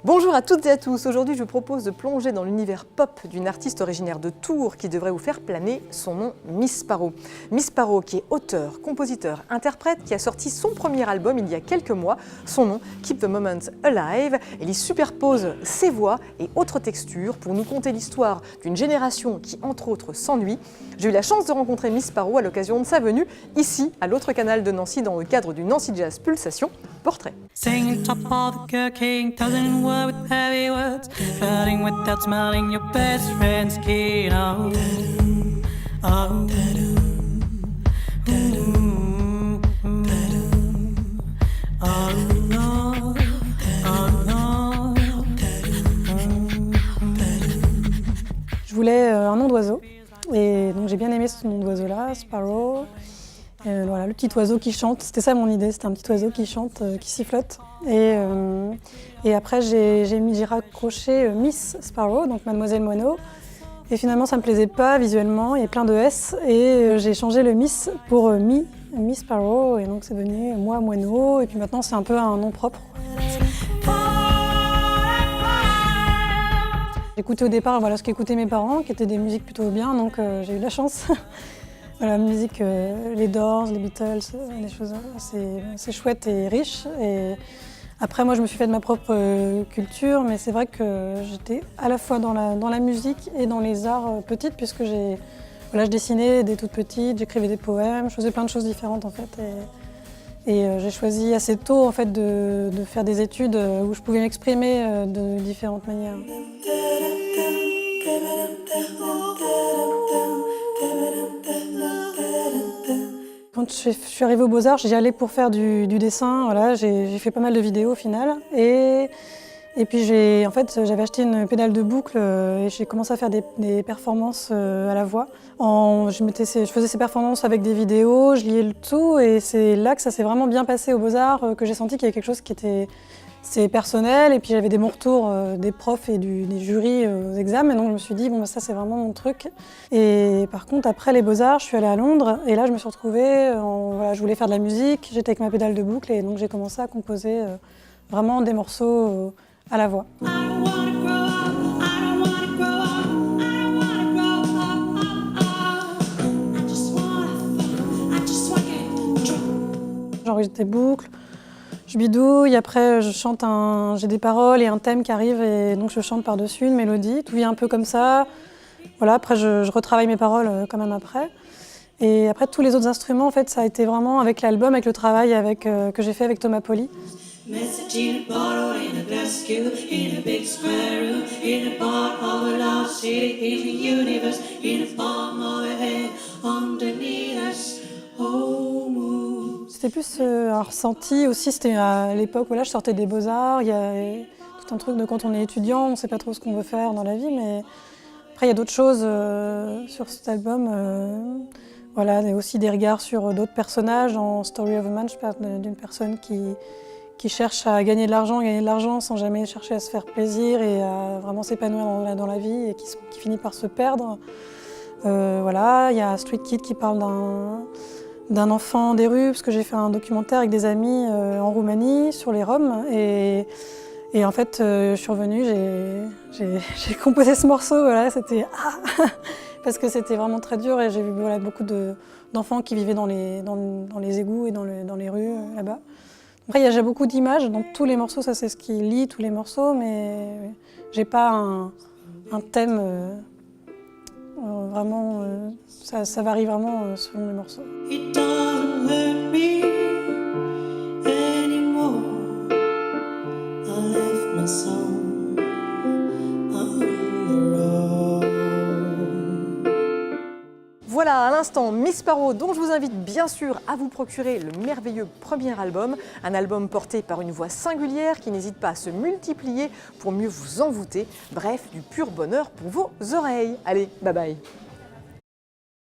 Bonjour à toutes et à tous, aujourd'hui je vous propose de plonger dans l'univers pop d'une artiste originaire de Tours qui devrait vous faire planer son nom Miss Sparrow. Miss Sparrow qui est auteur, compositeur, interprète, qui a sorti son premier album il y a quelques mois, son nom Keep the Moment Alive. Elle y superpose ses voix et autres textures pour nous conter l'histoire d'une génération qui entre autres s'ennuie. J'ai eu la chance de rencontrer Miss Sparrow à l'occasion de sa venue ici à l'autre canal de Nancy dans le cadre du Nancy Jazz Pulsation. Portrait. Singing top of the cooking, telling word with heavy words, flirting without smiling, your best friend's kid. Oh, oh, Je voulais un nom d'oiseau et donc j'ai bien aimé ce nom d'oiseau-là, Sparrow. Voilà, le petit oiseau qui chante, c'était ça mon idée, c'était un petit oiseau qui chante, qui sifflote. Et après j'ai raccroché Miss Sparrow, donc Mademoiselle Moineau. Et finalement ça me plaisait pas visuellement, il y a plein de S. Et j'ai changé le Miss pour Miss Sparrow, et donc c'est devenu moi Moineau. Et puis maintenant c'est un peu un nom propre. J'écoutais au départ ce qu'écoutaient mes parents, qui étaient des musiques plutôt bien, donc j'ai eu de la chance. Voilà, la musique, les Doors, les Beatles, des choses assez chouettes et riches. Et après, moi, je me suis fait de ma propre culture, mais c'est vrai que j'étais à la fois dans la musique et dans les arts petites, puisque je dessinais dès toute petite, j'écrivais des poèmes, je faisais plein de choses différentes en fait. Et j'ai choisi assez tôt en fait de faire des études où je pouvais m'exprimer de différentes manières. Quand je suis arrivée aux Beaux-Arts, j'y allais pour faire du dessin. Voilà, j'ai fait pas mal de vidéos au final. Et puis j'avais acheté une pédale de boucle et j'ai commencé à faire des performances à la voix. Je faisais ces performances avec des vidéos, je liais le tout et c'est là que ça s'est vraiment bien passé aux Beaux-Arts, que j'ai senti qu'il y avait quelque chose qui était personnel. Et puis j'avais des bons retours des profs et des jurys aux examens. Et donc je me suis dit, bon, ça c'est vraiment mon truc. Et par contre, après les Beaux-Arts, je suis allée à Londres et là je me suis retrouvée, je voulais faire de la musique, j'étais avec ma pédale de boucle et donc j'ai commencé à composer vraiment des morceaux à la voix. J'enregistre des boucles, je bidouille, après je chante j'ai des paroles et un thème qui arrive et donc je chante par-dessus une mélodie, tout vient un peu comme ça. Voilà, après je retravaille mes paroles quand même après. Et après tous les autres instruments, en fait, ça a été vraiment avec l'album, avec le travail que j'ai fait avec Thomas Poli. C'était plus un ressenti aussi, c'était à l'époque, je sortais des Beaux-Arts, il y a tout un truc de quand on est étudiant, on ne sait pas trop ce qu'on veut faire dans la vie, mais après il y a d'autres choses sur cet album. Voilà, il y a aussi des regards sur d'autres personnages. Dans Story of a Man, je parle d'une personne qui cherche à gagner de l'argent sans jamais chercher à se faire plaisir et à vraiment s'épanouir dans la vie et qui finit par se perdre. Voilà, il y a Street Kid qui parle d'un enfant des rues, parce que j'ai fait un documentaire avec des amis en Roumanie sur les Roms. Et en fait, je suis revenue, j'ai composé ce morceau, c'était parce que c'était vraiment très dur et j'ai vu beaucoup d'enfants qui vivaient dans les égouts et dans les rues là-bas. Après, il y a déjà beaucoup d'images dans tous les morceaux, ça c'est ce qui lie tous les morceaux, mais j'ai pas un thème vraiment, ça varie vraiment selon les morceaux. It doesn't hurt me anymore. I left my song on the road. Voilà à l'instant Miss Sparrow, dont je vous invite bien sûr à vous procurer le merveilleux premier album, un album porté par une voix singulière qui n'hésite pas à se multiplier pour mieux vous envoûter, bref, du pur bonheur pour vos oreilles. Allez, bye bye.